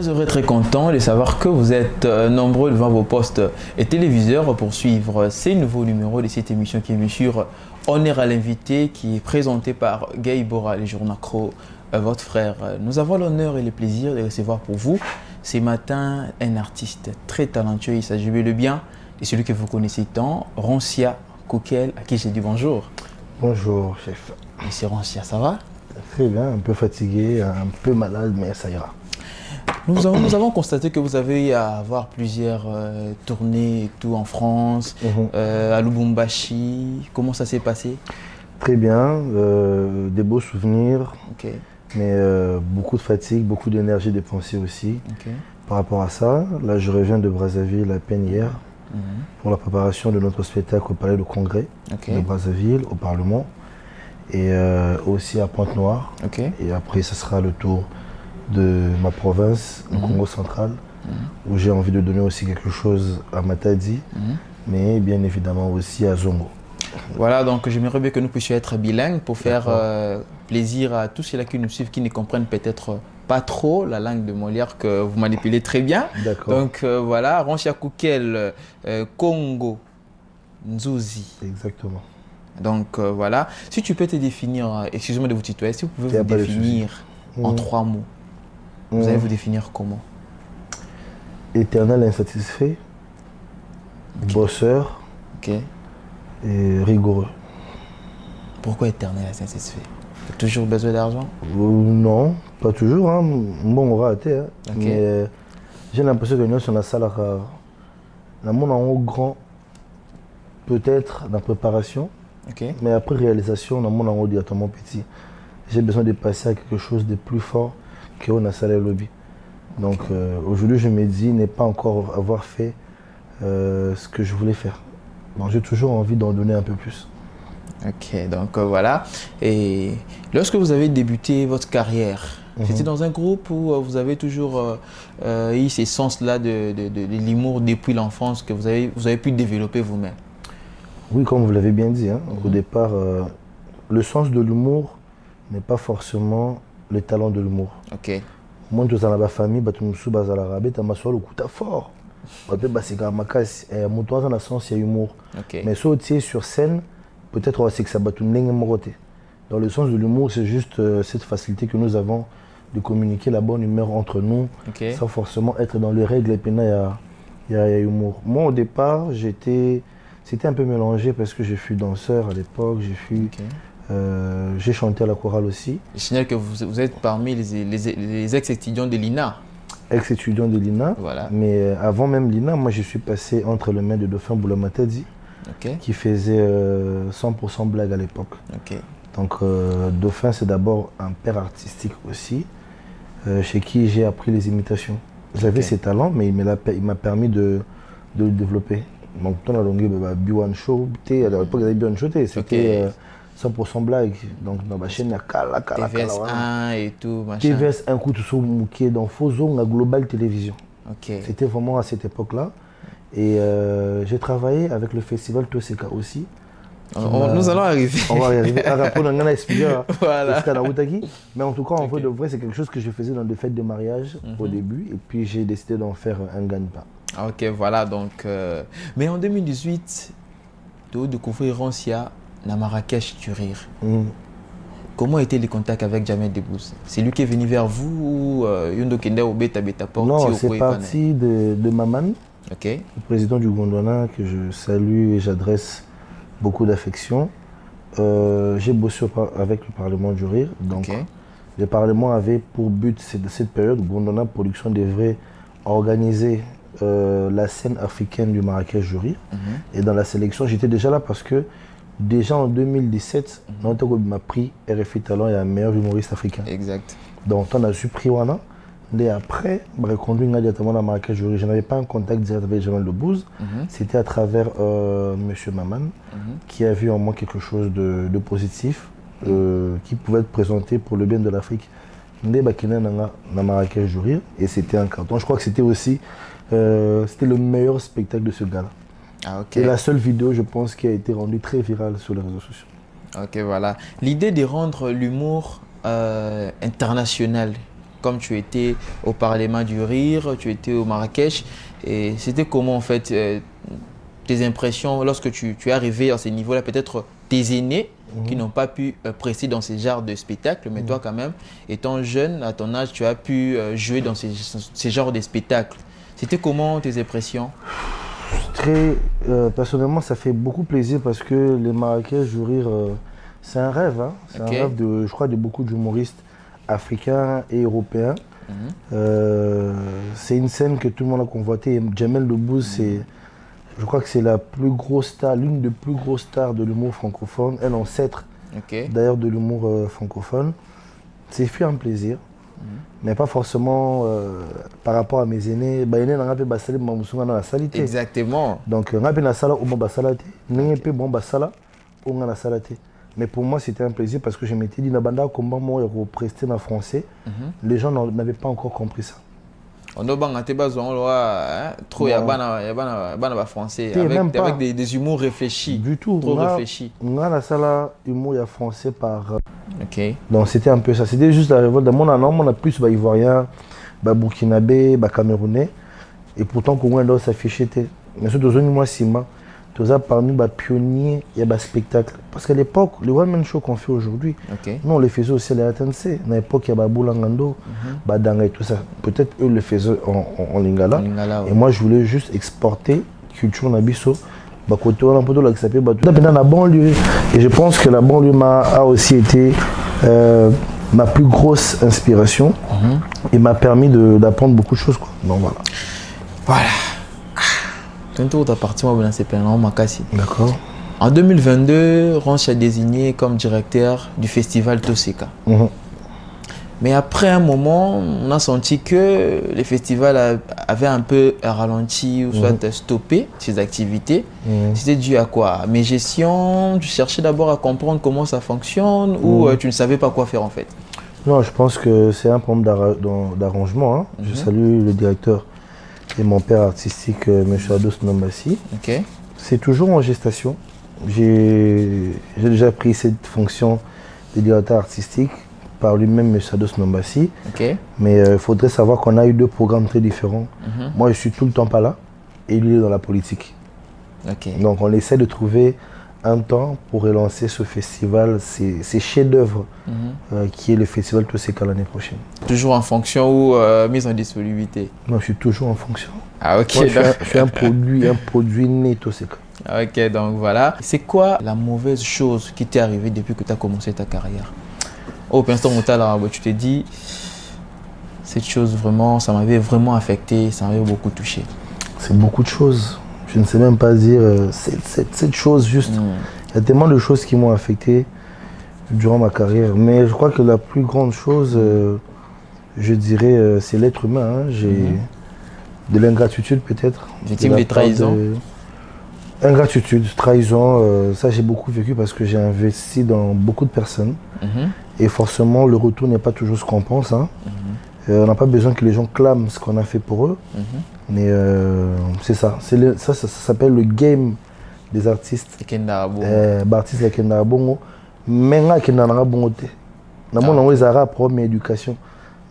Très heureux, très content de savoir que vous êtes nombreux devant vos postes et téléviseurs pour suivre ces nouveaux numéros de cette émission qui est bien sûr Honneur à l'invité, qui est présenté par Guy Bora, les journaux Accro, votre frère. Nous avons l'honneur et le plaisir de recevoir pour vous ce matin un artiste très talentueux. Il s'agit bel et bien de celui que vous connaissez tant, Roncia Koukel, à qui j'ai dit bonjour. Bonjour, chef. Monsieur Roncia, ça va? Très bien, un peu fatigué, un peu malade, mais ça ira. Nous avons constaté que vous avez eu à avoir plusieurs tournées et tout en France, à Lubumbashi. Comment ça s'est passé? Très bien, des beaux souvenirs, mais beaucoup de fatigue, beaucoup d'énergie dépensée aussi. Par rapport à ça, là je reviens de Brazzaville à peine hier pour la préparation de notre spectacle au Palais de Congrès de Brazzaville, au Parlement, et aussi à Pointe-Noire. Et après, ce sera le tour de ma province, le Congo central, où j'ai envie de donner aussi quelque chose à Matadi, mais bien évidemment aussi à Zongo. Voilà, donc j'aimerais bien que nous puissions être bilingues pour faire plaisir à tous ceux-là qui nous suivent, qui ne comprennent peut-être pas trop la langue de Molière que vous manipulez très bien. Donc voilà, Roncia Koukel, Congo, Nzuzi. Exactement. Donc voilà, si tu peux te définir, excusez-moi de vous tutoyer, si vous pouvez vous définir en 3 mots. Vous allez vous définir comment? Éternel insatisfait, bosseur et rigoureux. Pourquoi éternel insatisfait? Tu as toujours besoin d'argent? Non, pas toujours. Hein. Bon, on va arrêter. Hein. Mais j'ai l'impression que nous sommes dans la salle à mon en haut grand, peut-être dans la préparation, mais après réalisation, dans mon en haut directement petit. J'ai besoin de passer à quelque chose de plus fort qu'on a salé lobby. Donc aujourd'hui, je me dis ne pas encore avoir fait ce que je voulais faire. Donc j'ai toujours envie d'en donner un peu plus. Ok, donc voilà. Et lorsque vous avez débuté votre carrière, c'était dans un groupe où vous avez toujours eu ces sens-là de l'humour depuis l'enfance que vous avez pu développer vous-même? Oui, comme vous l'avez bien dit, hein, au départ, le sens de l'humour n'est pas forcément le talent de l'humour. Moi, je suis dans la famille, je suis dans la rabais, je suis le fort. C'est quand même un sens, il y a humour. Mais si tu es sur scène, peut-être que ça va tout. Dans le sens de l'humour, c'est juste cette facilité que nous avons de communiquer la bonne humeur entre nous, sans forcément être dans les règles. Et puis il y a humour. Moi, au départ, c'était un peu mélangé parce que je suis danseur à l'époque, j'ai chanté à la chorale aussi. Je signale que vous êtes parmi les ex-étudiants de l'INA. Ex-étudiant de l'INA, mais avant même l'INA, moi je suis passé entre les mains de Dauphin Boulamatadi, qui faisait 100% blague à l'époque. Donc Dauphin, c'est d'abord un père artistique aussi, chez qui j'ai appris les imitations. J'avais ses talents, mais il m'a permis de le développer. Donc on a longué B1 Show, à l'époque il y avait B1 Show, c'était 100% blague. Donc dans ma chaîne, il y a TVS1 et tout, machin. TVS1 coup tout ça, dans Fozo, la Global Télévision. C'était vraiment à cette époque-là. Et j'ai travaillé avec le festival Toseka aussi. Nous allons arriver. On va y arriver. Mais en tout cas, en vrai de vrai, c'est quelque chose que je faisais dans des fêtes de mariage au début. Et puis j'ai décidé d'en faire un gagne-pain. Ok, voilà. Donc, mais en 2018, tu as découvert Roncia à Marrakech, tu rires. Comment étaient les contacts avec Jamel Debbouze? C'est lui qui est venu vers vous ou Yondo Kende ou Beta Porti? Non, c'est parti de Maman, le président du Gondwana, que je salue et j'adresse beaucoup d'affection. J'ai bossé avec le Parlement du Rire. Donc, le Parlement avait pour but, de cette période, Gondwana Production devrait organiser la scène africaine du Marrakech du Rire. Et dans la sélection, j'étais déjà là parce que déjà en 2017, on m'a pris RFI Talent et un meilleur humoriste africain. Donc on a su pris Wana. Et après, je me reconduis directement à Marrakech. Je n'avais pas un contact direct avec Jamel Debbouze. C'était à travers M. Maman qui a vu en moi quelque chose de positif qui pouvait être présenté pour le bien de l'Afrique. Marrakech et c'était un carton. Je crois que c'était aussi c'était le meilleur spectacle de ce gars-là. C'est la seule vidéo, je pense, qui a été rendue très virale sur les réseaux sociaux. Ok, voilà. L'idée de rendre l'humour international comme tu étais au Parlement du Rire, tu étais au Marrakech. Et c'était comment en fait tes impressions lorsque tu es arrivé à ce niveau-là, peut-être tes aînés qui n'ont pas pu prester dans ces genres de spectacles, mais toi quand même, étant jeune, à ton âge, tu as pu jouer dans ces genres de spectacles. C'était comment tes impressions? Très, personnellement, ça fait beaucoup plaisir parce que les Marrakech du Rire, c'est un rêve. Hein. C'est un rêve, je crois, de beaucoup d'humoristes africains et européens. C'est une scène que tout le monde a convoitée. Jamel Debbouze, je crois que c'est la plus grosse star, l'une des plus grosses stars de l'humour francophone, un ancêtre d'ailleurs de l'humour francophone. C'est fait un plaisir, mais pas forcément par rapport à mes aînés. Exactement. Donc, mais pour moi, c'était un plaisir parce que je m'étais dit, comment moi represter en français, les gens n'avaient pas encore compris ça. On a trop français avec des humours réfléchis. Du tout. Trop réfléchis. On a la salle humour français par. Donc c'était un peu ça. C'était juste la révolte. Dans mon an, on a plus ivoirien, burkinabé, camerounais. Et pourtant, comment on s'afficher. Mais surtout, moi, Sima. Tout ça parmi les pionniers et les spectacles. Parce qu'à l'époque, les one-man show qu'on fait aujourd'hui, nous on les faisait aussi à la RTNC. À l'époque, il y avait Boulangando, Badanga et tout ça. Peut-être eux le faisaient en lingala. Et moi, je voulais juste exporter culture Nabiso. Et je pense que la banlieue a aussi été ma plus grosse inspiration et m'a permis d'apprendre beaucoup de choses. Quoi. Donc voilà. Voilà. D'accord. En 2022, Ranch a désigné comme directeur du festival Toseka. Mais après un moment, on a senti que le festival avait un peu ralenti ou soit stoppé ses activités. C'était dû à quoi? Mes gestions, tu cherchais d'abord à comprendre comment ça fonctionne ou tu ne savais pas quoi faire en fait? Non, je pense que c'est un problème d'arrangement. Hein. Je salue le directeur et mon père artistique, M. Ados Nombassi. C'est toujours en gestation. J'ai déjà pris cette fonction de directeur artistique par lui-même, M. Ados Nombassi. Mais il faudrait savoir qu'on a eu deux programmes très différents. Moi, je suis tout le temps pas là et lui est dans la politique. Donc, on essaie de trouver un temps pour relancer ce festival, ces chefs-d'œuvre qui est le festival Toseka l'année prochaine. Toujours en fonction ou mise en disponibilité? Non, je suis toujours en fonction. Ah ok. Moi, je suis un produit né Toseka. Ok, donc voilà. C'est quoi la mauvaise chose qui t'est arrivée depuis que tu as commencé ta carrière? Au instant où tu t'es dit, cette chose vraiment, ça m'avait vraiment affecté, ça m'avait beaucoup touché. C'est beaucoup de choses. Je ne sais même pas dire cette chose juste. Il y a tellement de choses qui m'ont affecté durant ma carrière. Mais je crois que la plus grande chose, je dirais, c'est l'être humain. Hein. J'ai de l'ingratitude peut-être. Victime de trahison. Ingratitude, trahison, ça j'ai beaucoup vécu parce que j'ai investi dans beaucoup de personnes. Et forcément, le retour n'est pas toujours ce qu'on pense. Hein. On n'a pas besoin que les gens clament ce qu'on a fait pour eux. Mais c'est ça. Ça s'appelle le game des artistes. Artistes de Kenda Bongo. Mais Kenda Bongo. Dans mon langue, ils ont une éducation.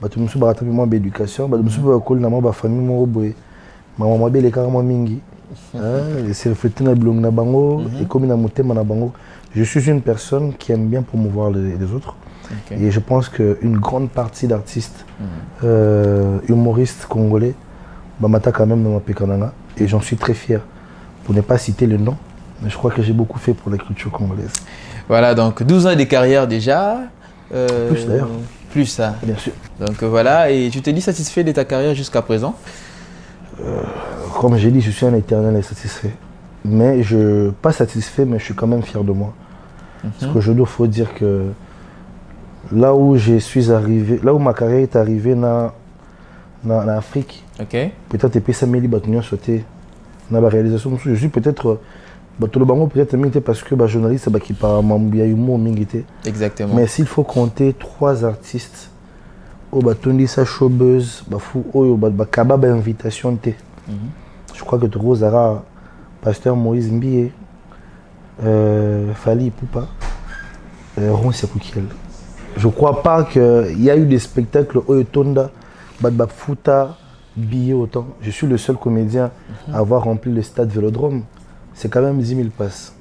Je suis en éducation. Je suis en famille. Maman belle carrément mingi. C'est reflété dans le bango et comme dans mon bango. Je suis une personne qui aime bien promouvoir les autres. Et je pense qu'une grande partie d'artistes humoristes congolais m'attaquent quand même dans ma pékananga. Et j'en suis très fier. Pour ne pas citer le nom, mais je crois que j'ai beaucoup fait pour la culture congolaise. Voilà, donc 12 ans de carrière déjà. Plus d'ailleurs. Plus ça. Bien sûr. Donc voilà, et tu t'es dit satisfait de ta carrière jusqu'à présent? Comme j'ai dit, je suis un éternel insatisfait. Mais pas satisfait, mais je suis quand même fier de moi. Parce que je dois faut dire que là où je suis arrivé, là où ma carrière est arrivée dans l'Afrique, peut-être et puis ça m'a dit que sauté dans la réalisation. Je suis peut-être tout le bango peut-être parce que journaliste qui parle de humour. Exactement. Mais s'il faut compter 3 artistes au batondi sa showbuzz bafu oyo bakaba ba invitation te. Je crois que tu Zara, Pasteur Moïse Mbie, Fali Poupa, Ron Sekoukiel. je ne crois pas qu'il y a eu des spectacles Oyotonda, Badbapfuta, billets autant. Je suis le seul comédien à avoir rempli le stade Vélodrome. C'est quand même 10 000 places.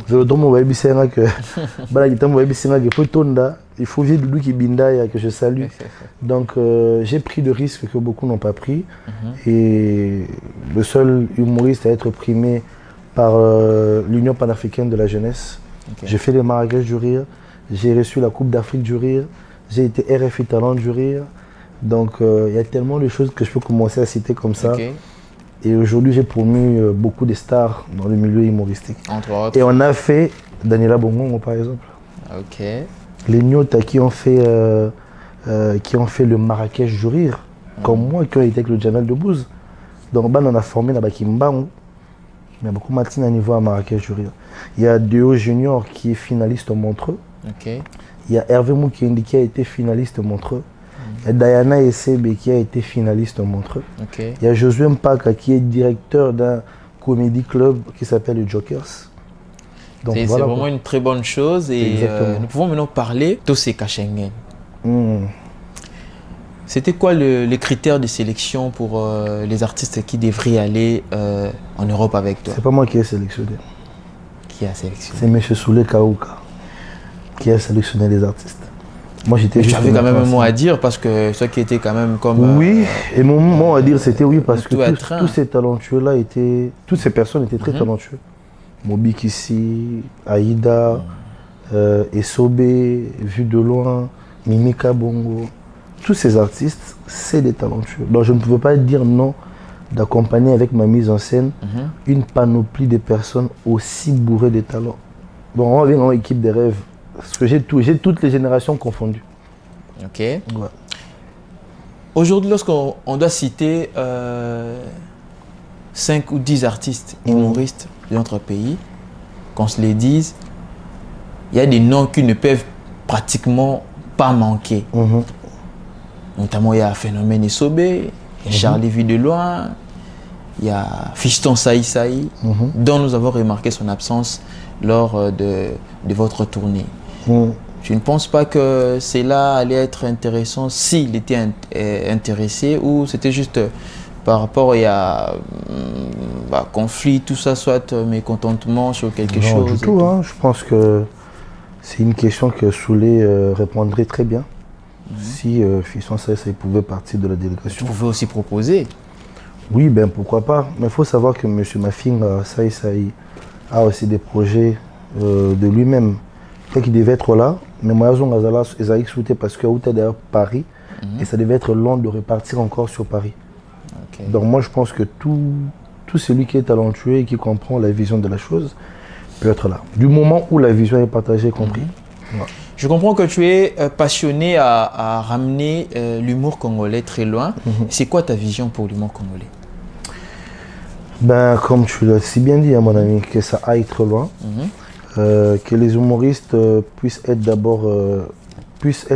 Vélodrome, on va y que il faut vivre Doudou Kibinda que je salue. Donc j'ai pris de risques que beaucoup n'ont pas pris. Et le seul humoriste à être primé par l'Union panafricaine de la jeunesse. J'ai fait le Marrakech du rire, j'ai reçu la Coupe d'Afrique du rire, j'ai été RFI Talent du rire. Donc il y a tellement de choses que je peux commencer à citer comme ça. Et aujourd'hui j'ai promu beaucoup de stars dans le milieu humoristique. Entre autres. Et on a fait Daniela Bongongo par exemple. Les Nyota qui ont fait le Marrakech du rire, comme moi, qui ont été avec le Jamel Debbouze. Donc on a formé la Bakimbango. Il y a beaucoup de matines à niveau à Marrakech du rire. Il y a Deo Junior qui est finaliste au Montreux. Il y a Hervé Moukendi qui a été finaliste au Montreux. Il y a Diana Essebe qui a été finaliste au Montreux. Il y a Josué Mpaka qui est directeur d'un comédie club qui s'appelle les Jokers. C'est voilà, vraiment une très bonne chose et nous pouvons maintenant parler de ces Schengen. C'était quoi les critères de sélection pour les artistes qui devraient aller en Europe avec toi? C'est pas moi qui ai sélectionné. Qui a sélectionné? C'est M. Soulé Kaouka qui a sélectionné les artistes. Moi j'étais juste. Tu avais quand même un mot à dire parce que ceux qui étaient quand même comme. Oui, et mon mot à dire c'était oui parce que tous ces talentueux-là étaient. Toutes ces personnes étaient très talentueux. Moby Kissi, Aïda, Esobe, Vu de loin, Mimika Bongo. Tous ces artistes, c'est des talentueux. Donc je ne pouvais pas dire non d'accompagner avec ma mise en scène une panoplie de personnes aussi bourrées de talents. Donc on revient en équipe des rêves. Parce que j'ai toutes les générations confondues. Ouais. Aujourd'hui, lorsqu'on doit citer 5 ou 10 artistes humoristes de notre pays, qu'on se les dise, il y a des noms qui ne peuvent pratiquement pas manquer. Notamment, il y a Phénomène Esobe, il y a Charlie Vu de loin, il y a Fiston Saï Saï, dont nous avons remarqué son absence lors de votre tournée. Tu ne penses pas que cela allait être intéressant s'il était intéressé ou c'était juste par rapport à conflit, tout ça, soit mécontentement sur quelque chose? Non, du tout. Je pense que c'est une question que Soulé répondrait très bien. Si Fiston Saï Saï pouvait partir de la délégation. Tu pouvais aussi proposer. Oui, ben pourquoi pas. Mais il faut savoir que M. Mafinga Saï Saï a aussi des projets de lui-même. Qui devait être là, mais moi ils ont exécuté parce que c'était d'ailleurs Paris et ça devait être long de repartir encore sur Paris. Donc moi je pense que tout celui qui est talentueux et qui comprend la vision de la chose peut être là. Du moment où la vision est partagée et comprise. Je comprends que tu es passionné à ramener l'humour congolais très loin. C'est quoi ta vision pour l'humour congolais? Ben comme tu l'as si bien dit à mon ami, que ça aille trop loin. Que les humoristes puissent être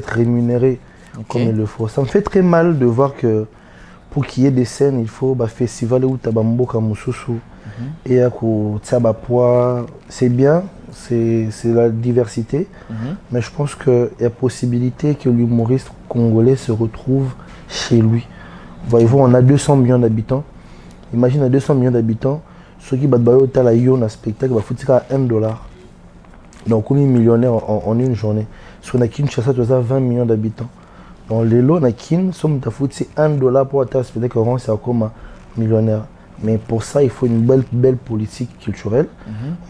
rémunérés comme il le faut. Ça me fait très mal de voir que pour qu'il y ait des scènes, il faut festival ou tabamboka mususu et à poids. C'est bien, c'est la diversité, mais je pense qu'il y a possibilité que l'humoriste congolais se retrouve chez lui. Voyez-vous, on a 200 millions d'habitants. Imagine à 200 millions d'habitants, ceux qui battent la yon à spectacle va foutre à $1. Donc on est millionnaire en une journée. Sur la Kinshasa, tu as 20 millions d'habitants. Donc les lots na Kin sont c'est $1 pour atteindre spectacle, c'est comme millionnaire. Mais pour ça, il faut une belle politique culturelle.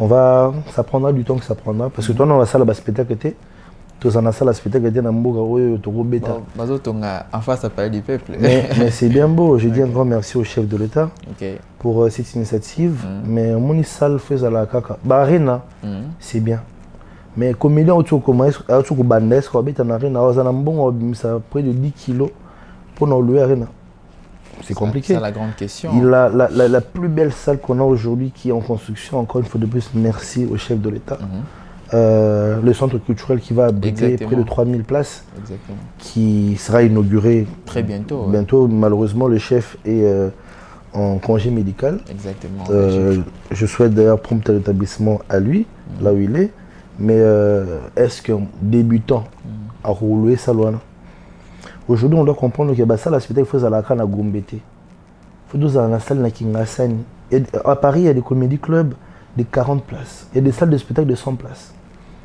Ça prendra du temps que ça prendra. Parce que toi, on va salle à spectacle, tu as la salle à spectacle, tu as en face, ça parle du peuple. Mais c'est bien beau. Je dis un grand merci au chef de l'État pour cette initiative. Mais mon salle fait à la caca. Arena, c'est bien. Mais comédien autour de Bandes, ça près de 10 kilos pour nous louer Arena. C'est compliqué. C'est la grande question. La plus belle salle qu'on a aujourd'hui qui est en construction, encore une fois de plus, merci au chef de l'État. Le centre culturel qui va abriter près de 3000 places, qui sera inauguré très bientôt. Bientôt, malheureusement, le chef est en congé médical. Exactement. Je souhaite d'ailleurs prompt rétablissement à lui, là où il est. Mais est-ce qu'un débutant à rouler ça loin. Aujourd'hui, on doit comprendre que ça, la spectacle, il faut aller à Gombete. Il faut aller à la salle de Kingasani. À Paris, il y a des comédie clubs de 40 places. Il y a des salles de spectacle de 100 places.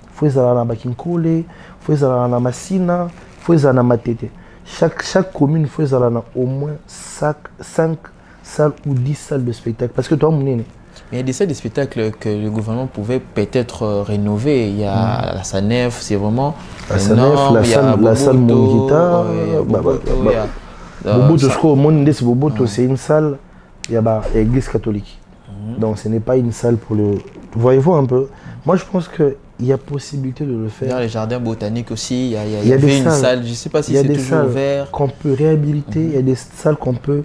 Il faut aller à Bakinkole, il faut aller à Massina, il faut aller à Matete. Chaque commune, il faut aller à au moins 5 salles ou 10 salles de spectacle. Parce que toi, mon nez. Il y a des salles de spectacle que le gouvernement pouvait peut-être rénover. Il y a la SANEF, c'est vraiment la SANEF, la salle Mongita. Boboto, c'est une salle, il y a l'église catholique. Donc ce n'est pas une salle pour le... Voyez-vous un peu. Moi je pense qu'il y a possibilité de le faire. Dans les jardins botaniques aussi, il y avait une salle, je ne sais pas si c'est toujours ouvert. Qu'on peut réhabiliter, il y a des salles qu'on peut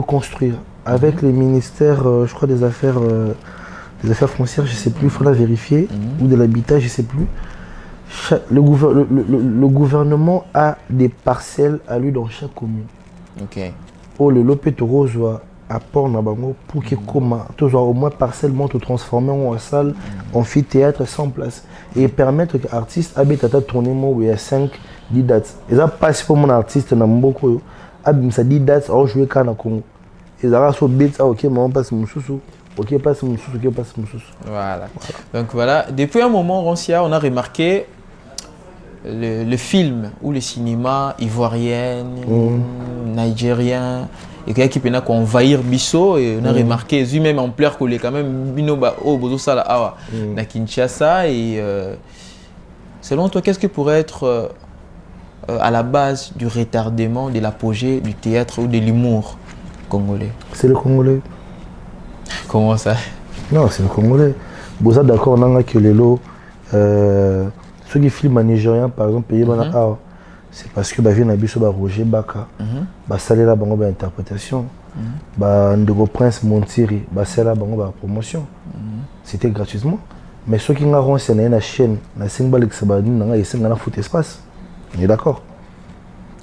construire. Avec les ministères, je crois, des affaires foncières, je ne sais plus, il faudra vérifier, ou de l'habitat, je ne sais plus. Le gouvernement a des parcelles à lui dans chaque commune. Ok. Oh, le Lopetoro soit apport pour que au moins partiellement te transformer en salle, amphithéâtre sans place. Et permettre que l'artiste habite à tourner où il y a 5, 10 dates. Et ça passe pour mon artiste, il y a beaucoup de 10 dates, à jouer quand Congo. Et ça va bête, ok, mais on passe mon sous-sous. Ok, passe mon sous-sous, ok, passe mon sous-sous. Voilà. Donc voilà, depuis un moment, Rancia, on a remarqué le film ou le cinéma ivoirien, nigérien, et qui peut envahir Bisso, et on a remarqué, les même ampleur que les quand même Binoba au Bozosala Awa, na Kinshasa. Et selon toi, qu'est-ce qui pourrait être à la base du retardement de l'apogée du théâtre ou de l'humour congolais? C'est le Congolais. Comment ça? Non, c'est le Congolais. Vous êtes d'accord, on a que les lots. Ceux qui filment en nigérien, par exemple, payé c'est parce que viennent à Bisso, Roger Baka, salé là, interprétation, Ndego Prince Montiri, c'est là, promotion. C'était gratuitement. Mais ceux qui ont c'est une chaîne, la 5 balles qui ont foutu espace. On est d'accord.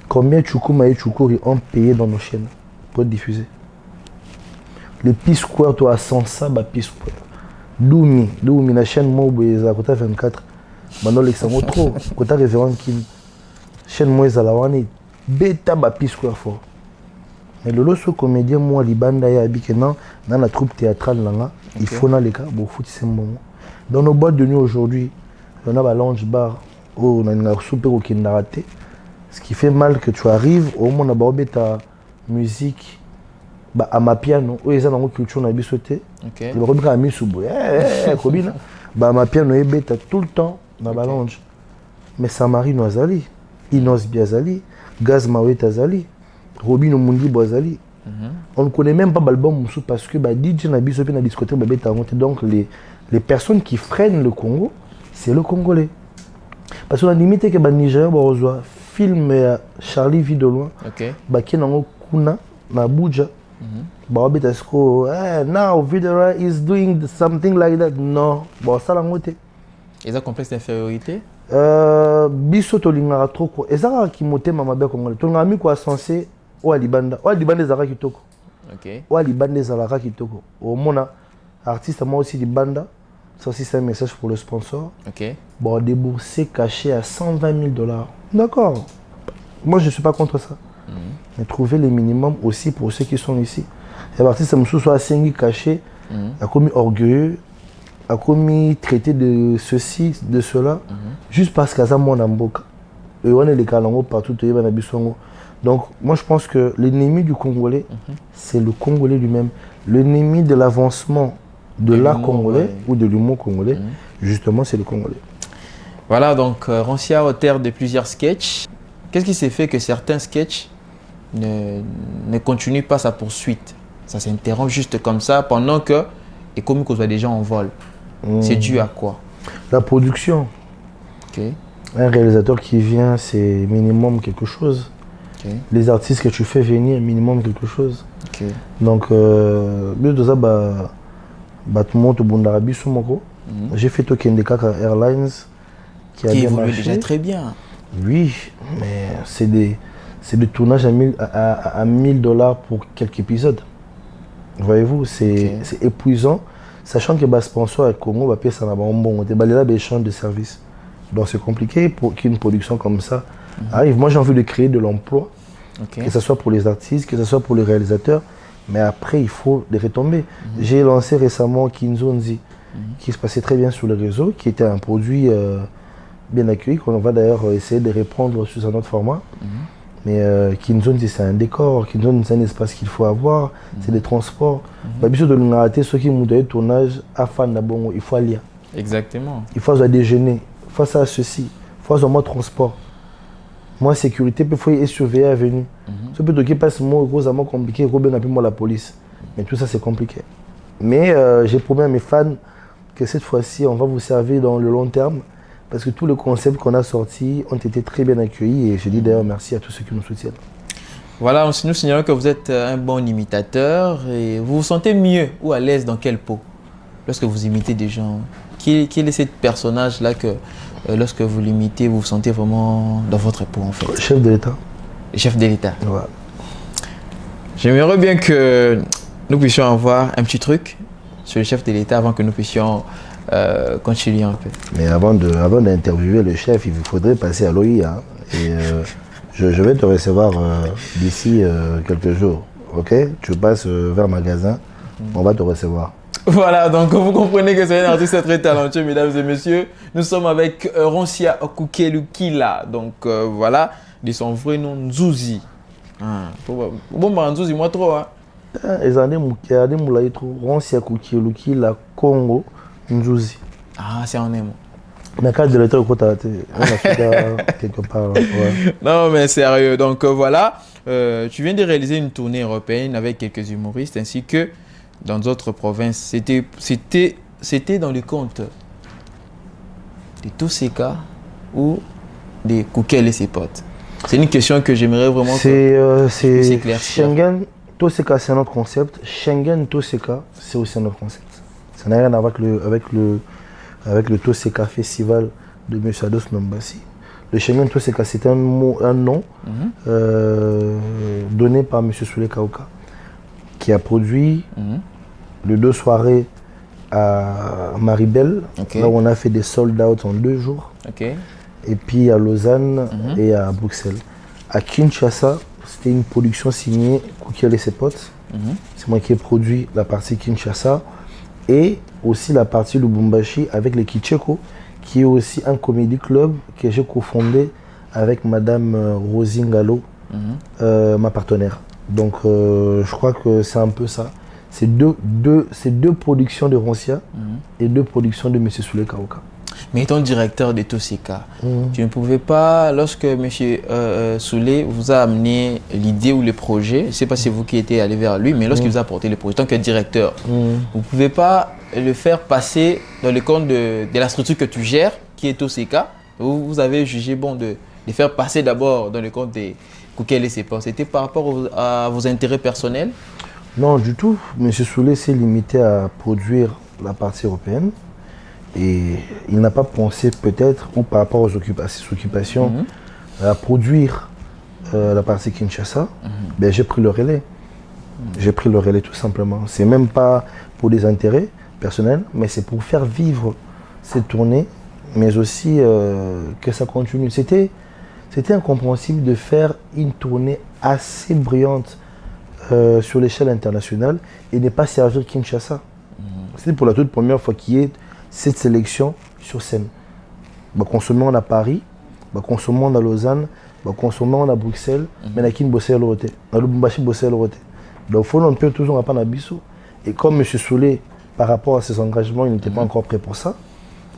Combien de Choukouma et Choukouri ont payé dans nos chaînes pour diffuser? Le P-Square, toi, à 100 ça, P-Square. Doumi, la chaîne Mobile, à côté 24. Maintenant, les gens trop. Côté référent Kim. Chaîne Moïse à la Wani. Bêta, P-Square fort. Mais le lot, ce comédien, moi, Libanda, il y a dans la troupe théâtrale, il faut dans les cas, pour foutre ces moments. Dans nos boîtes de nuit aujourd'hui, on a un lounge bar, on a une soupe au Kindarate. Ce qui fait mal que tu arrives, au moins, on a ta musique. À ma piano, ils ont une culture na bisoté. Ils vont reprendre à Misubo. Kobina. Ma piano est bête tout le temps dans la lounge. Mais Samari Noazali, Inos Biazali, Gaz Mawet Azali, Robin Mundi Boazali. On ne connaît même pas l'album Moussou parce que DJ na bisoté na discothèque bête. Donc les personnes qui freinent le Congo, c'est le Congolais. Parce qu'on a limité que Nigeria reçoit film Charlie vit de loin. Qui est dans Kuna na Abuja. Now Videra is doing something like that. Non. Bon, ça la moitié. Ils ont complexe d'infériorité. Biso tolingara trop quoi. Et ça qui monte mama be congolais. Ton ami quoi censé o alibanda. O alibanda zara kitoko. OK. O alibanda zara kitoko. Au mona artiste moi aussi di banda. Ça aussi c'est un message pour le sponsor. OK. Bon, débourser caché à $120 000. D'accord. Moi je suis pas contre ça. Mais trouver les minimums aussi pour ceux qui sont ici. Et à partir de ce soit assez caché, a commis orgueilleux, a commis traité de ceci, de cela, juste parce qu'à ça mon amboka. Et on est les calango partout, donc moi je pense que l'ennemi du Congolais, c'est le Congolais lui-même. L'ennemi de l'avancement de l'art congolais ou de l'humour congolais, justement c'est le Congolais. Voilà, donc Rancia, auteur de plusieurs sketchs. Qu'est-ce qui s'est fait que certains sketchs ne continue pas sa poursuite? Ça s'interrompt juste comme ça pendant que les comiques soient déjà en vol. C'est dû à quoi? La production. Un réalisateur qui vient, c'est minimum quelque chose. Les artistes que tu fais venir, minimum quelque chose. Donc, j'ai fait Tokendekaka Airlines qui évolue déjà très bien. Oui, mais c'est des tournages à $1000 pour quelques épisodes. Voyez-vous, c'est épuisant, sachant que les sponsors à Congo va payer ça là-bas, bon, des échanges de services. Donc c'est compliqué pour qu'une production comme ça arrive. Moi j'ai envie de créer de l'emploi, que ce soit pour les artistes, que ce soit pour les réalisateurs, mais après il faut des retombées. J'ai lancé récemment Kinzonzi, qui se passait très bien sur les réseaux, qui était un produit bien accueilli, qu'on va d'ailleurs essayer de répondre sous un autre format. Mais Kinzonzi c'est un décor, Kinzonzi c'est un espace qu'il faut avoir, c'est des transports. Bien de l'unité, ceux qui m'ont donné tournage, il faut aller. Exactement. Il faut aller déjeuner, face à ceci, il faut avoir transport. Moi, sécurité, il faut surveiller la venue. Ce peut être pas gros compliqué, moi la police. Mais tout ça, c'est compliqué. Mais j'ai promis à mes fans que cette fois-ci, on va vous servir dans le long terme. Parce que tous les concepts qu'on a sortis ont été très bien accueillis. Et je dis d'ailleurs merci à tous ceux qui nous soutiennent. Voilà, nous signalons que vous êtes un bon imitateur. Et vous vous sentez mieux ou à l'aise dans quelle peau lorsque vous imitez des gens? Quel est ce personnage-là que lorsque vous l'imitez, vous vous sentez vraiment dans votre peau en fait? Le chef de l'État. Le chef de l'État. Ouais. J'aimerais bien que nous puissions avoir un petit truc sur le chef de l'État avant que nous puissions continuer un peu. Mais avant d'interviewer le chef, il faudrait passer à l'OIA. Et je vais te recevoir d'ici quelques jours. Ok? Tu passes vers le magasin, on va te recevoir. Voilà, donc vous comprenez que c'est un artiste très talentueux, mesdames et messieurs. Nous sommes avec Roncia Kukelukila. Donc voilà, de son vrai nom, Nzuzi. Bon, Nzuzi, moi trop. Ils ont dit Roncia Kukelukila Congo Nzuzi. Ah, c'est un nom. Mais quand de l'État, quelque part. Ouais. Non, mais sérieux. Donc voilà, tu viens de réaliser une tournée européenne avec quelques humoristes ainsi que dans d'autres provinces. C'était dans le compte de Toseka ou de Kukel et ses potes. C'est une question que j'aimerais vraiment c'est Schengen, Toseka c'est notre concept. Schengen, Toseka c'est aussi notre concept. Ça n'a rien à voir avec le Toseka Festival de M. Ados Nombassi. Le Schengen Toseka c'est un nom donné par M. Soule Kauka, qui a produit les 2 soirées à Maribel, là où on a fait des sold out en 2 jours, et puis à Lausanne et à Bruxelles. À Kinshasa, c'était une production signée Kukel et ses potes. C'est moi qui ai produit la partie Kinshasa et aussi la partie Lubumbashi avec les Kicheko, qui est aussi un comédie club que j'ai cofondé avec Madame Rosingalo, ma partenaire. Donc je crois que c'est un peu ça. C'est deux productions de Roncia et 2 productions de M. Soule Kauka. Mais étant directeur de Toseka, tu ne pouvais pas, lorsque M. Soule vous a amené l'idée ou le projet, je ne sais pas si c'est vous qui étiez allé vers lui, mais lorsqu'il vous a apporté le projet, tant que directeur, vous ne pouvez pas le faire passer dans le compte de la structure que tu gères, qui est Toseka. Vous avez jugé bon de faire passer d'abord dans le compte des Kukel et ses potes. C'était par rapport à vos intérêts personnels? Non, du tout. M. Soule s'est limité à produire la partie européenne et il n'a pas pensé peut-être, ou par rapport à ses occupations, à produire la partie Kinshasa. Ben, j'ai pris le relais. J'ai pris le relais tout simplement. C'est même pas pour des intérêts personnels, mais c'est pour faire vivre cette tournée, mais aussi que ça continue. C'était incompréhensible de faire une tournée assez brillante sur l'échelle internationale et ne pas servir Kinshasa. C'était pour la toute première fois qu'il y ait cette sélection sur scène. Consommons à Paris, consommons à Lausanne, consommons à Bruxelles, mais à Kinshasa, à Lubumbashi, donc il faut non plus toujours pas à Bissau. Et comme M. Soule, par rapport à ses engagements, il n'était pas encore prêt pour ça,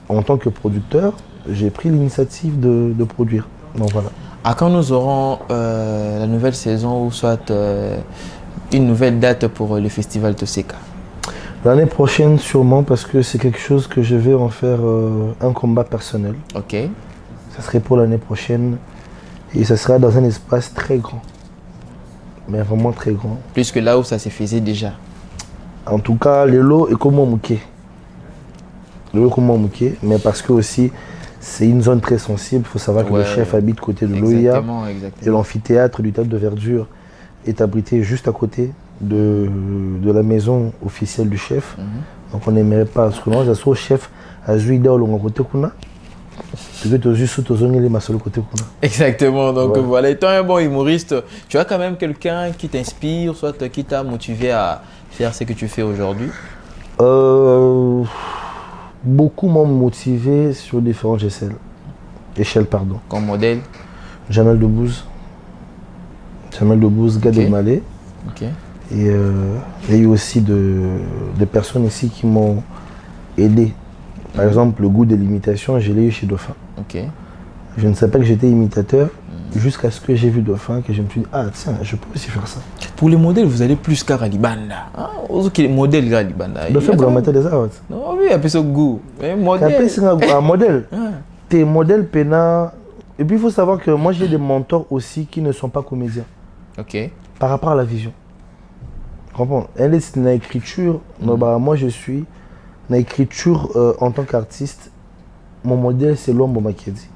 en tant que producteur, j'ai pris l'initiative de produire. Donc voilà. À quand nous aurons la nouvelle saison ou soit une nouvelle date pour le festival Toseka? L'année prochaine sûrement, parce que c'est quelque chose que je vais en faire un combat personnel. Ok. Ça serait pour l'année prochaine et ça sera dans un espace très grand. Mais vraiment très grand. Plus que là où ça se faisait déjà. En tout cas, le lot est comme Mouké. Le lot est comme Mouké, mais parce que aussi c'est une zone très sensible. Il faut savoir que le chef habite côté de l'OIA. Et l'amphithéâtre du Théâtre de Verdure est abrité juste à côté de la maison officielle du chef. Donc on n'aimerait pas. Parce que non, j'ai le chef à Zuida au côté Kuna. Exactement, donc voilà, étant un bon humoriste, tu as quand même quelqu'un qui t'inspire, soit qui t'a motivé à faire ce que tu fais aujourd'hui? Beaucoup m'ont motivé sur différentes échelles. Comme modèle? Jamel Debbouze, Gad Elmaleh. Okay. Et il y a eu aussi des personnes ici qui m'ont aidé. Par exemple, le goût de l'imitation, je l'ai eu chez Dauphin. Okay. Je ne savais pas que j'étais imitateur jusqu'à ce que j'ai vu Dauphin, que je me suis dit, ah tiens, je peux aussi faire ça. Pour les modèles, vous allez plus qu'à Ralibanda. Les modèles Ralibanda. Dauphin, vous l'avez des arts. Non, oui, un peu ce goût. Mais modèle. Un modèle. Tes modèles pénal. Et puis il faut savoir que moi j'ai des mentors aussi qui ne sont pas comédiens. Ok. Par rapport à la vision. Comprends? Elle est une écriture. Moi je suis une écriture en tant qu'artiste. Mon modèle c'est Lombo Makedi.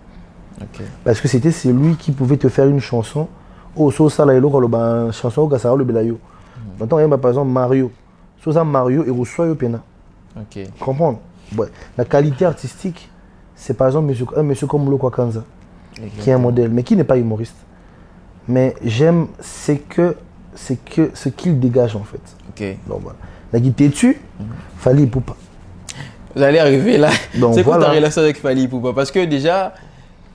Okay. Parce que c'était celui qui pouvait te faire une chanson. Oh, ça là, il y a une chanson au le Belayo. Maintenant, il y a par exemple Mario. Ça Mario et reçoit le pena. Ok. Comprendre? Ouais. La qualité artistique, c'est par exemple un monsieur comme Lokwa Kanza, qui est un modèle, mais qui n'est pas humoriste. Mais j'aime ce qu'il dégage en fait. Ok. Donc voilà. La guitare dessus, Fally Ipupa. Vous allez arriver là. C'est quoi voilà. ta relation avec Fally Ipupa? Parce que déjà,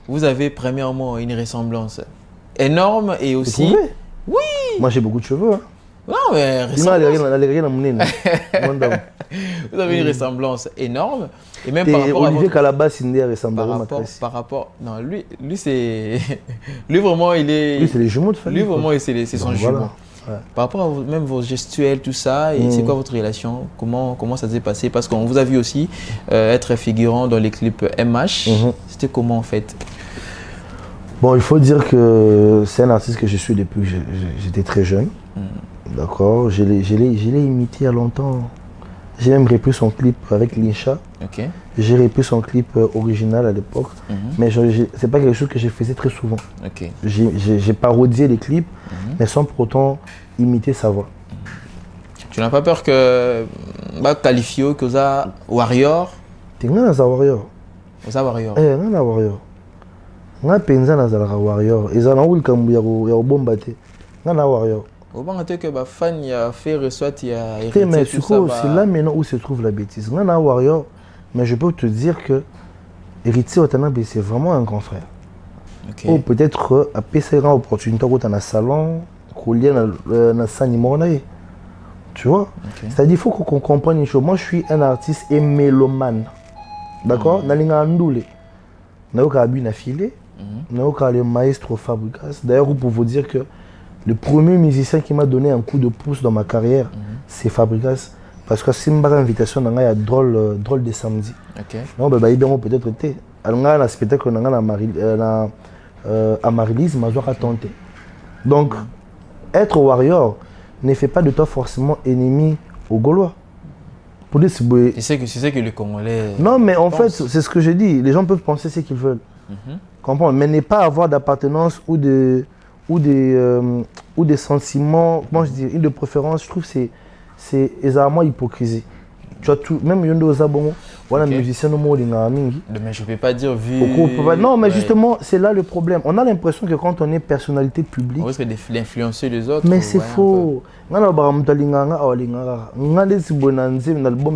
vous avez premièrement une ressemblance énorme et aussi... Oui. Moi j'ai beaucoup de cheveux. Hein. Non mais vous avez une ressemblance énorme et même par rapport Olivier Calabas par rapport non lui c'est lui vraiment il est lui c'est les jumeaux de Fally. Lui vraiment c'est son jumeau. Voilà. Ouais. Par rapport à même vos gestuels tout ça et c'est quoi votre relation, comment ça s'est passé parce qu'on vous a vu aussi être figurant dans les clips MH. C'était comment en fait? Bon, il faut dire que c'est un artiste que je suis depuis que j'étais très jeune. D'accord, je l'ai imité il y a longtemps. J'ai même repris son clip avec Lincha. Okay. J'ai repris son clip original à l'époque. Mais c'est pas quelque chose que je faisais très souvent. Okay. J'ai parodié les clips, mais sans pour autant imiter sa voix. Tu n'as pas peur que qualifier que ça Warrior? Tu es un Warrior. Oza Warrior. Un Warrior. Nga penza nazalaka Warrior. Ezala où likambo ya bomba te. Nga na Warrior. Au moment que ba fan ya fait reçoit ya hérité mais tout ça. C'est là maintenant où se trouve la bêtise. Nga na Warrior, mais je peux te dire que Héritier Watanabe c'est vraiment un grand frère. Okay. Ou peut-être à PC une opportunité dans un salon, couler dans Sani Mornaye. Tu vois? Okay. C'est-à-dire il faut qu'on comprenne une chose. Moi je suis un artiste et mélomane. D'accord? Nalinga Ndoule. Naoka Abi na filé. Naoka le maestro Fabregas. D'ailleurs, pour vous dire que le premier musicien qui m'a donné un coup de pouce dans ma carrière, c'est Fabregas. Parce que si je me invitation, il y a drôle de samedi. Okay. Non, peut-être été. Alors, il y a un spectacle à Marie-Lise, je vais tenter. Donc, être warrior ne fait pas de toi forcément ennemi aux Gaulois. C'est ce que les Congolais. Non, mais en fait, c'est ce que je dis. Les gens peuvent penser ce qu'ils veulent. Comprends? Mais ne pas avoir d'appartenance ou des sentiments, comment je dis, une de préférence, je trouve que c'est exactement hypocrisie. Tu vois, tout, même Yondo Zabongo, voilà, musicien au monde, mais je ne peux pas dire vu. Non, mais justement, c'est là le problème. On a l'impression que quand on est personnalité publique. On risque d'influencer les autres. Mais c'est faux. L'album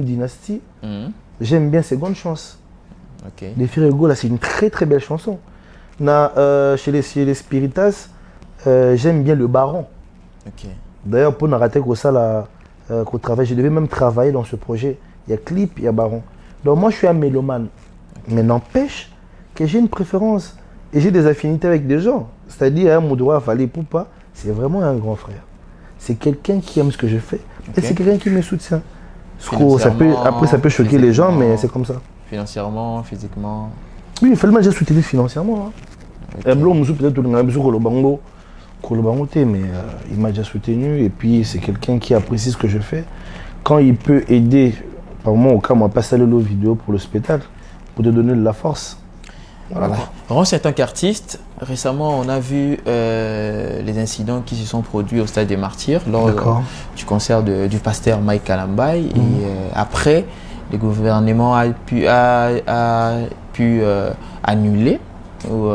Dynasty, j'aime bien Seconde Chance. Okay. Les Firego, là, c'est une très très belle chanson. Chez les Spiritas, j'aime bien Le Baron. Okay. D'ailleurs, pour narrater que ça, qu'au travail, je devais même travailler dans ce projet. Il y a clip, il y a Baron. Donc moi, je suis un mélomane. Okay. Mais n'empêche que j'ai une préférence. Et j'ai des affinités avec des gens. C'est-à-dire, Moudroa Fally Ipupa, c'est vraiment un grand frère. C'est quelqu'un qui aime ce que je fais. Okay. Et c'est quelqu'un qui me soutient. Après, ça peut choquer les gens, mais c'est comme ça. Financièrement, physiquement. Oui, il fallait déjà soutenir financièrement. Okay. Mais il m'a déjà soutenu et puis c'est quelqu'un qui apprécie ce que je fais. Quand il peut aider, par moment, au cas où on va passer le lot vidéo pour le spectacle, pour te donner de la force. Voilà. En tant qu'artiste, récemment on a vu les incidents qui se sont produits au Stade des Martyrs lors du concert du pasteur Mike Kalambay. Et après, le gouvernement a annulé ou,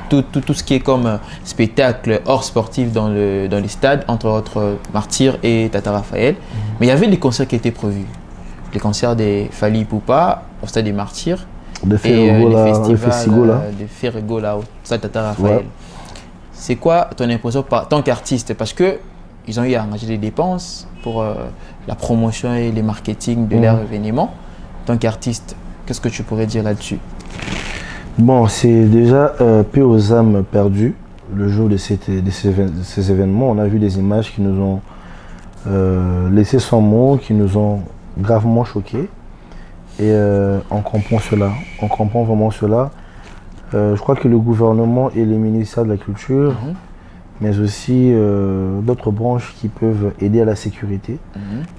tout ce qui est comme spectacle hors sportif dans les stades, entre autres Martyr et Tata Raphaël. Mais il y avait des concerts qui étaient prévus. Les concerts des Fally Ipupa au stade des Martyrs et les festivals de Ferrigola au stade Tata Raphaël. Ouais. C'est quoi ton impression en tant qu'artiste? Parce qu'ils ont eu à engager des dépenses pour la promotion et le marketing de leur événement. En tant qu'artiste, qu'est-ce que tu pourrais dire là-dessus? Bon, c'est déjà peu aux âmes perdues le jour de ces événements. On a vu des images qui nous ont laissé sans mots, qui nous ont gravement choqués. Et on comprend cela. On comprend vraiment cela. Je crois que le gouvernement et les ministères de la Culture, mais aussi d'autres branches qui peuvent aider à la sécurité,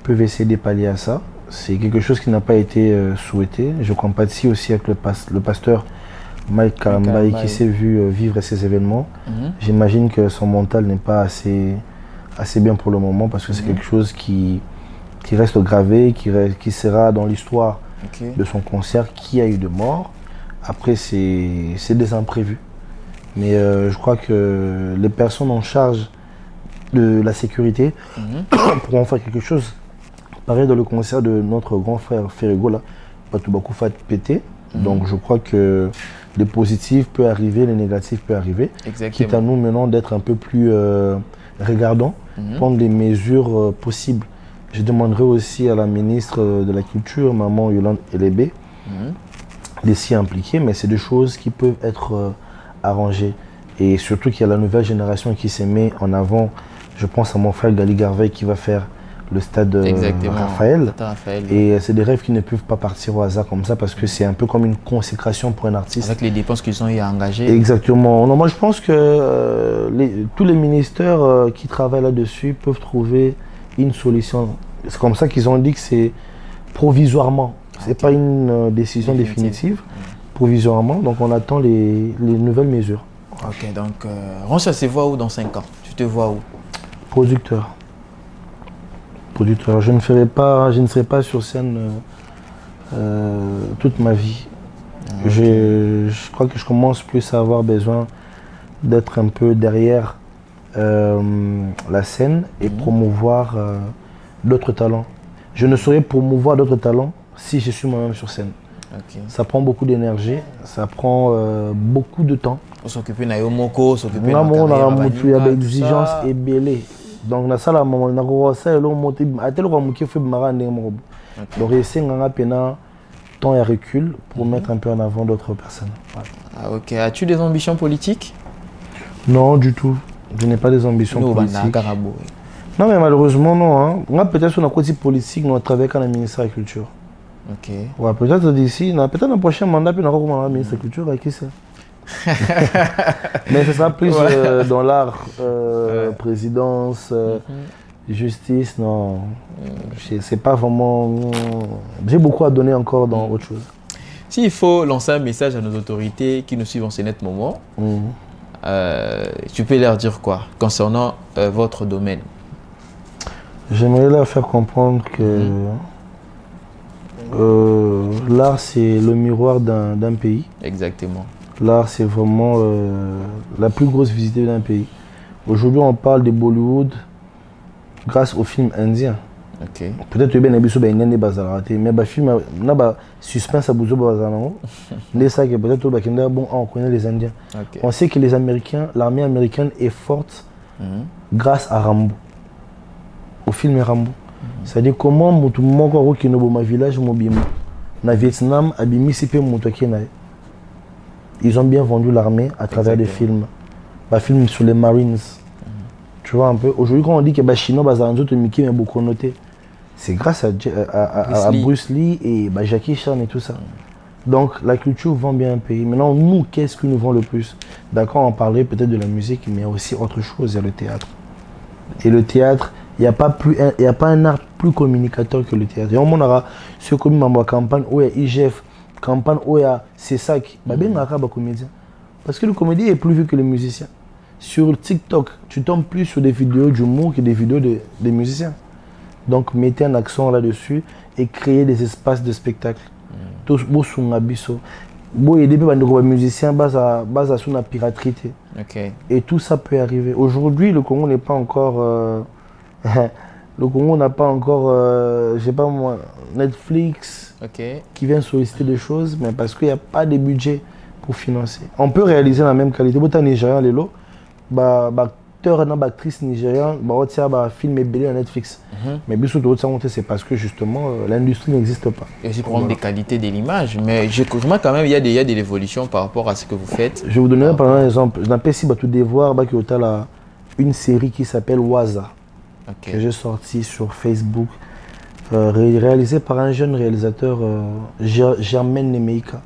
peuvent essayer de pallier à ça. C'est quelque chose qui n'a pas été souhaité. Je compatis aussi avec le pasteur Mike Kalambaye qui s'est vu vivre ces événements. J'imagine que son mental n'est pas assez bien pour le moment parce que c'est quelque chose qui reste gravé, qui sera dans l'histoire de son concert, qui a eu de morts. Après, c'est des imprévus. Mais je crois que les personnes en charge de la sécurité pourront faire quelque chose. Pareil dans le concert de notre grand frère Ferrigola, Patoubakou Fat Pété. Donc je crois que les positifs peuvent arriver, les négatifs peuvent arriver. Quitte à nous maintenant d'être un peu plus regardants, prendre les mesures possibles. Je demanderai aussi à la ministre de la Culture, Maman Yolande Elébé, de s'y impliquer, mais c'est des choses qui peuvent être arrangées. Et surtout qu'il y a la nouvelle génération qui s'est mise en avant. Je pense à mon frère Gali Garvey qui va faire le stade Raphaël. Et c'est des rêves qui ne peuvent pas partir au hasard comme ça parce que c'est un peu comme une consécration pour un artiste. Avec les dépenses qu'ils ont eu à engager. Exactement. Non, moi je pense que tous les ministères qui travaillent là-dessus peuvent trouver une solution. C'est comme ça qu'ils ont dit que c'est provisoirement. C'est pas une décision définitive. Provisoirement. Donc on attend les nouvelles mesures. Ok, donc Roncha se voit où dans 5 ans? Tu te vois où? Producteur. Je ne serai pas sur scène toute ma vie. Je crois que je commence plus à avoir besoin d'être un peu derrière la scène et promouvoir d'autres talents. Je ne saurais promouvoir d'autres talents si je suis moi-même sur scène. Ça prend beaucoup d'énergie, ça prend beaucoup de temps. S'occuper de Moko, s'occuper de l'exigence et belé. Donc na sala maman na ko sa elo monter atel ko muki fe mara ne mo. Donc essayer nganga pena temps et recul pour mettre un peu en avant d'autres personnes. Ah, ok. As-tu des ambitions politiques? Non, du tout. Je n'ai pas des ambitions politiques. Non, mais malheureusement non. Hein. On a peut-être sur notre côté politique, nous travaillons avec le ministère de la Culture. Ok. Ouais, peut-être d'ici, peut-être le prochain mandat, puis on aura comme ministre de la Culture, avec qui c'est. Mais ce sera plus dans l'art, présidence, justice, non. C'est pas vraiment. J'ai beaucoup à donner encore dans autre chose. S'il faut lancer un message à nos autorités qui nous suivent en ce net moment, tu peux leur dire quoi concernant votre domaine? J'aimerais leur faire comprendre que l'art, c'est le miroir d'un pays. Exactement. L'art, c'est vraiment la plus grosse visite d'un pays. Aujourd'hui, on parle de Bollywood grâce aux films indiens. Okay. Peut-être que bien sûr, mais le film, suspense à Bouzo Bazalano. Peut-être bon, on connaît les Indiens. Okay. On sait que les Américains, l'armée américaine est forte grâce à Rambo. Au film Rambo. C'est-à-dire comment mon qui est village na Vietnam abimi sipe ils ont bien vendu l'armée à travers des films. Des films sur les Marines. Tu vois un peu. Aujourd'hui, quand on dit que les Chinois mais beaucoup noté, c'est grâce à Bruce Lee et Jackie Chan et tout ça. Donc la culture vend bien un pays. Maintenant, nous, qu'est-ce qui nous vend le plus? D'accord, on parlait peut-être de la musique, mais aussi autre chose, il y a le théâtre. Et le théâtre, il n'y a pas un art plus communicateur que le théâtre. Et on aura ce comme ma campagne où il y a IGF, campagne où il y a CESAC, comédien. Parce que le comédien est plus vu que le musicien. Sur TikTok, tu tombes plus sur des vidéos d'humour que des vidéos des musiciens. Donc mettez un accent là-dessus et créez des espaces de spectacle. bon, il y a des musiciens basés sur la piraterie. Et tout ça peut arriver. Aujourd'hui, le Congo n'est pas encore... le Congo n'a pas encore, je sais pas moi, Netflix qui vient solliciter des choses, mais parce qu'il n'y a pas de budget pour financer. On peut réaliser la même qualité. Si tu es Nigérian, acteur et actrice nigérian, film est belé à Netflix. Mais c'est parce que justement l'industrie n'existe pas. Et aussi pour des qualités de l'image. Mais je crois quand même il y a de l'évolution par rapport à ce que vous faites. Je vous donnerai par exemple, je n'ai pas tout devoir qu'il y a une série qui s'appelle Waza. Que j'ai sorti sur Facebook, réalisé par un jeune réalisateur, Germaine Nemeika.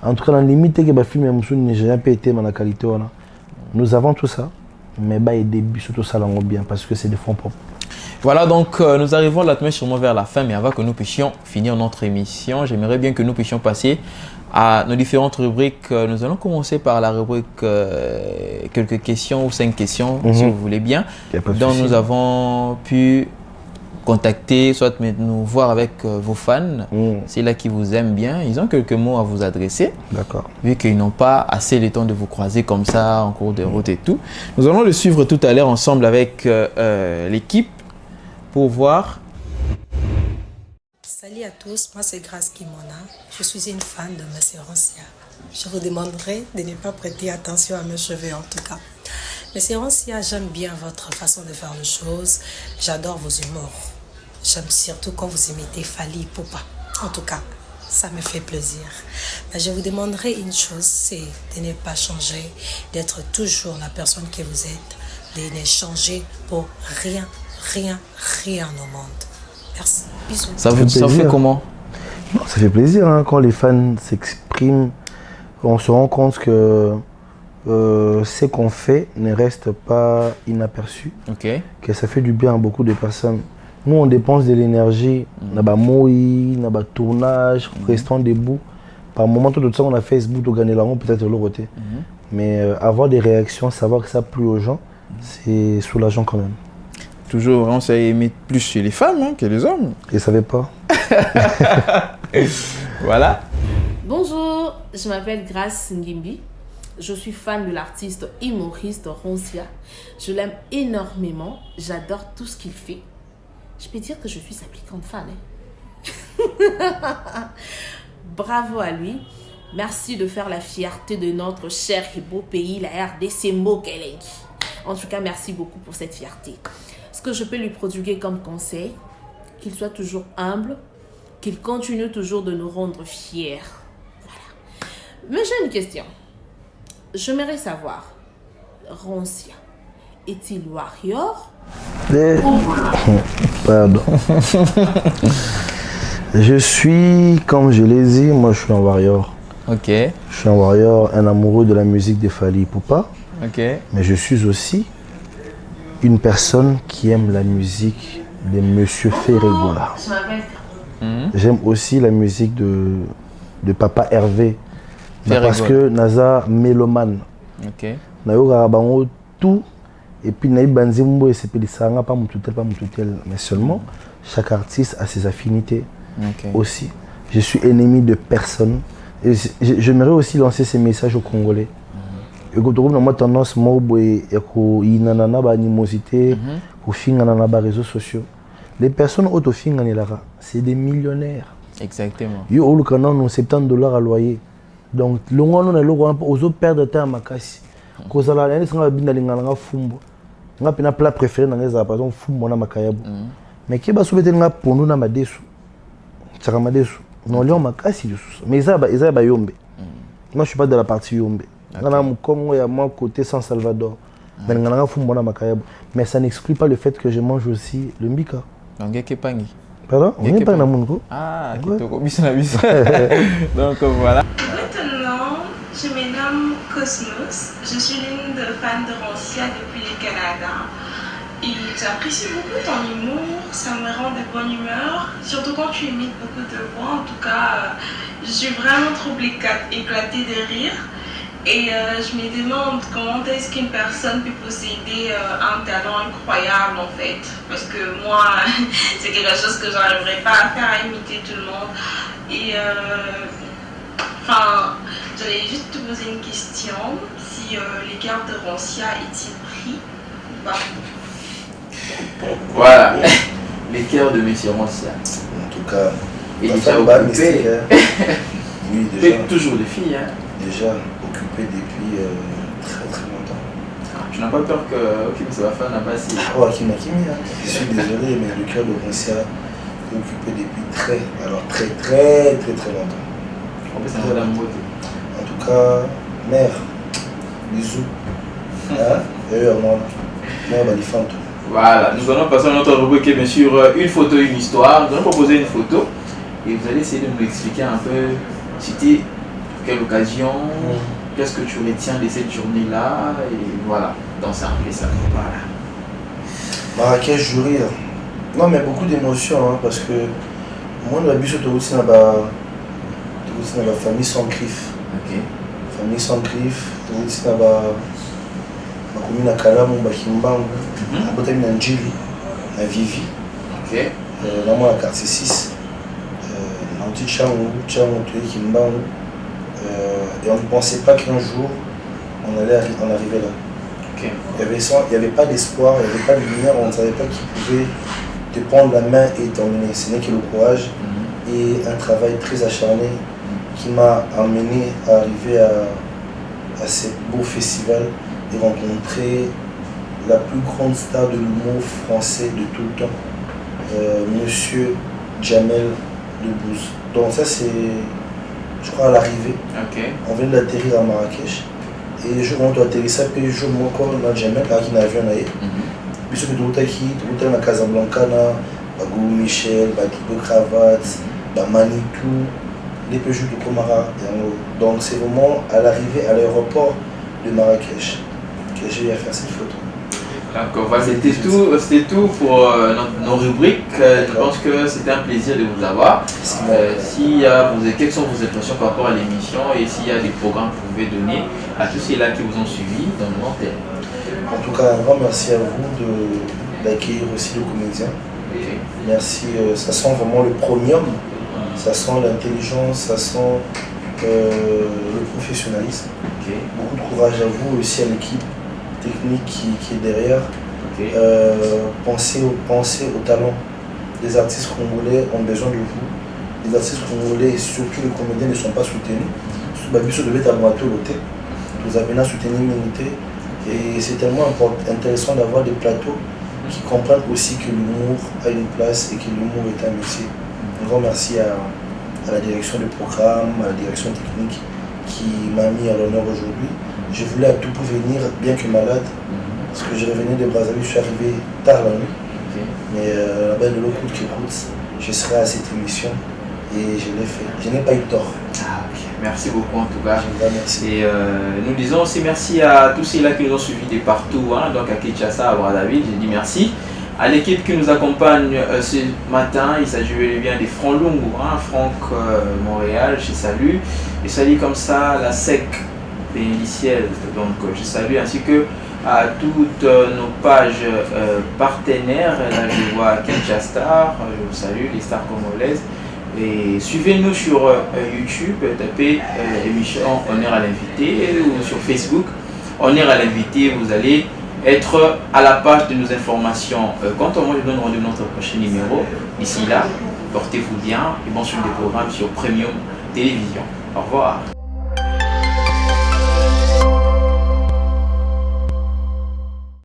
En tout cas, dans la limite que le film n'a pas été dans la qualité. Nous avons tout ça, mais il y a des buts surtout ça bien parce que c'est des fonds propres. Voilà, donc nous arrivons là sûrement vers la fin, mais avant que nous puissions finir notre émission, j'aimerais bien que nous puissions passer à nos différentes rubriques. Nous allons commencer par la rubrique quelques questions ou 5 questions, si vous voulez bien, dont nous avons pu contacter, soit nous voir avec vos fans, c'est là qui vous aiment bien. Ils ont quelques mots à vous adresser. D'accord. Vu qu'ils n'ont pas assez le temps de vous croiser comme ça en cours de route et tout. Nous allons le suivre tout à l'heure ensemble avec l'équipe pour voir. Salut à tous, moi c'est Grace Kimona. Je suis une fan de Monsieur Rancia. Je vous demanderai de ne pas prêter attention à mes cheveux en tout cas. Monsieur Rancia, j'aime bien votre façon de faire les choses. J'adore vos humours. J'aime surtout quand vous imitez Fally Ipupa. En tout cas, ça me fait plaisir. Mais je vous demanderai une chose, c'est de ne pas changer, d'être toujours la personne que vous êtes, de ne changer pour rien au monde. Merci. Bisous. Ça vous fait comment? Non, ça fait plaisir hein, quand les fans s'expriment. On se rend compte que ce qu'on fait ne reste pas inaperçu. Que ça fait du bien à beaucoup de personnes. Nous, on dépense de l'énergie, on a un tournage, restant debout. Par moment, tout ça, on a Facebook, on gagne l'argent, peut-être de l'autre côté. Mais avoir des réactions, savoir que ça plu aux gens, c'est soulageant quand même. Toujours, on s'est aimé plus chez les femmes hein, que les hommes. Je ne savais pas. Voilà. Bonjour, je m'appelle Grace Ngimbi. Je suis fan de l'artiste humoriste Rancia. Je l'aime énormément. J'adore tout ce qu'il fait. Je peux dire que je suis sa plus grande fan. Hein? Bravo à lui. Merci de faire la fierté de notre cher et beau pays, la RDC Mokelengi. En tout cas, merci beaucoup pour cette fierté. Ce que je peux lui prodiguer comme conseil, qu'il soit toujours humble, qu'il continue toujours de nous rendre fiers. Voilà. Mais j'ai une question. J'aimerais savoir, Rancia est-il warrior Pardon. Je suis, comme je l'ai dit, moi je suis un warrior. Je suis un warrior, un amoureux de la musique de Fally Ipupa. Mais je suis aussi une personne qui aime la musique de Monsieur Ferregola. J'aime aussi la musique de Papa Hervé. Parce que Naza mélomane. Tout. Et puis Naïb Banzimbo et c'est pas Moutoutel. Mais seulement, chaque artiste a ses affinités aussi. Je suis ennemi de personne. Et j'aimerais aussi lancer ces messages aux Congolais. Et quand on a tendance à animosité, aux réseaux sociaux. Les personnes autofinganelaga, c'est des millionnaires. Exactement. Yo au Canada, nous $70 à loyer. Donc, le monde on a aux perdre de temps à Makasi. Cause la l'année sans la binalingana fumbo. On a pris un plat préféré dans les appartements fumbo na makayabu. Mais qui va soulever nga pour nous na madesu. Tchaka madesu. Non lion Makasi dessus. Mais ça ba yombe. Moi je suis pas de la partie yombe. Ngana mu Congo ya moi côté San Salvador. Mais ngana fumbo na makayabu. Mais ça n'exclut pas le fait que je mange aussi le mbika. Pardon? On n'est pas dans mon go. Ah, donc voilà. Maintenant, je me nomme Cosmos. Je suis l'une des fans de Rancia depuis le Canada. Et j'apprécie beaucoup ton humour, ça me rend de bonne humeur. Surtout quand tu imites beaucoup de voix. En tout cas, je suis vraiment trop éclatée de rire. Et je me demande comment est-ce qu'une personne peut posséder un talent incroyable en fait. Parce que moi, c'est quelque chose que je n'arriverai pas à faire, à imiter tout le monde. Et Enfin, j'allais juste te poser une question, si l'écart de Roncia est-il pris ou pas? Voilà, l'écart de Monsieur Roncia. En tout cas, et déjà occupé. Oui, déjà. Toujours des filles, hein. Déjà occupé depuis très très longtemps. Tu n'as pas peur que ça va faire un passé? Oh, Hakim Hakimi, hein. Je suis désolé, mais le cœur de Roncia est occupé depuis très longtemps. En plus, c'est un beauté. En tout cas, mère, bisous. Hein? Et moi, mère, Balifanto. Voilà, nous allons passer à notre rubrique, bien sûr, une photo, une histoire. Nous allons proposer une photo et vous allez essayer de nous expliquer un peu, c'était quelle occasion, qu'est-ce que tu retiens de cette journée-là, et voilà, dans ça, ça. Voilà. Marrakech, jury. Non, mais beaucoup d'émotions, hein, parce que moi, je suis aussi dans la famille sans griffe. Ok. Famille sans griffe, aussi dans la commune à Kalamu, Bakimbangu, à Botami Nanjili, à Vivi. Ok. Là, moi, à quartier 6. Dans le petit Chamou, Kimbangu. Et on ne pensait pas qu'un jour, on allait en arriver là. Okay. Il n'y avait pas d'espoir, il n'y avait pas de lumière, on ne savait pas qui pouvait te prendre la main et t'emmener. Ce n'est que le courage et un travail très acharné qui m'a amené à arriver à ce beau festival et rencontrer la plus grande star de l'humour français de tout le temps, Monsieur Jamel Debbouze. Donc ça c'est, je crois, à l'arrivée. Okay. On vient d'atterrir à Marrakech. Et je monte à atterrir puis je monte encore dans Jamel, qui n'a avion naé. Puis je me dis que à Casablanca, Bagou Michel, Bagou Cravate, Manitou, les péjus de Komara. Donc c'est vraiment à l'arrivée à l'aéroport de Marrakech que j'ai eu à faire cette photo. D'accord, c'était tout pour nos rubriques. Je pense que c'était un plaisir de vous avoir. Quelles sont vos impressions par rapport à l'émission et s'il y a des programmes que vous pouvez donner à tous ceux-là qui vous ont suivis dans le antenne. En tout cas, un grand merci à vous d'accueillir aussi le comédien. Okay. Merci, ça sent vraiment le premium, ça sent l'intelligence, ça sent le professionnalisme. Okay. Beaucoup de courage à vous, aussi à l'équipe technique qui est derrière. Okay. Pensez au talent. Les artistes congolais ont besoin de vous. Les artistes congolais et surtout les comédiens ne sont pas soutenus. Vous avez bien soutenu l'humanité et c'est tellement intéressant d'avoir des plateaux qui comprennent aussi que l'humour a une place et que l'humour est un métier. Un grand merci à la direction du programme, à la direction technique qui m'a mis à l'honneur aujourd'hui. Je voulais à tout pour venir, bien que malade, parce que je revenais de Brazzaville, je suis arrivé tard la nuit. Okay. Mais la belle de l'eau coûte qui coûte, je serai à cette émission et je l'ai fait. Je n'ai pas eu tort. Ah, okay. Merci beaucoup en tout cas. Merci. Et nous disons aussi merci à tous ceux-là qui nous ont suivis de partout, hein, donc à Kinshasa, à Brazzaville, je dis merci. À l'équipe qui nous accompagne ce matin, il s'agit bien des Francs Lungu, hein, Franck Montréal, je salue. Je salue comme ça la SEC bénéficiaire, donc je salue ainsi que à toutes nos pages partenaires. Là je vois Kinshasa, je vous salue, les stars congolaises. Et suivez-nous sur YouTube, tapez émission On est à l'invité ou sur Facebook On est à l'invité, vous allez être à la page de nos informations. Quant à moi, je donne rendez-vous dans notre prochain numéro. D'ici là, portez-vous bien et bon suite des programmes sur Premium Télévision. Au revoir.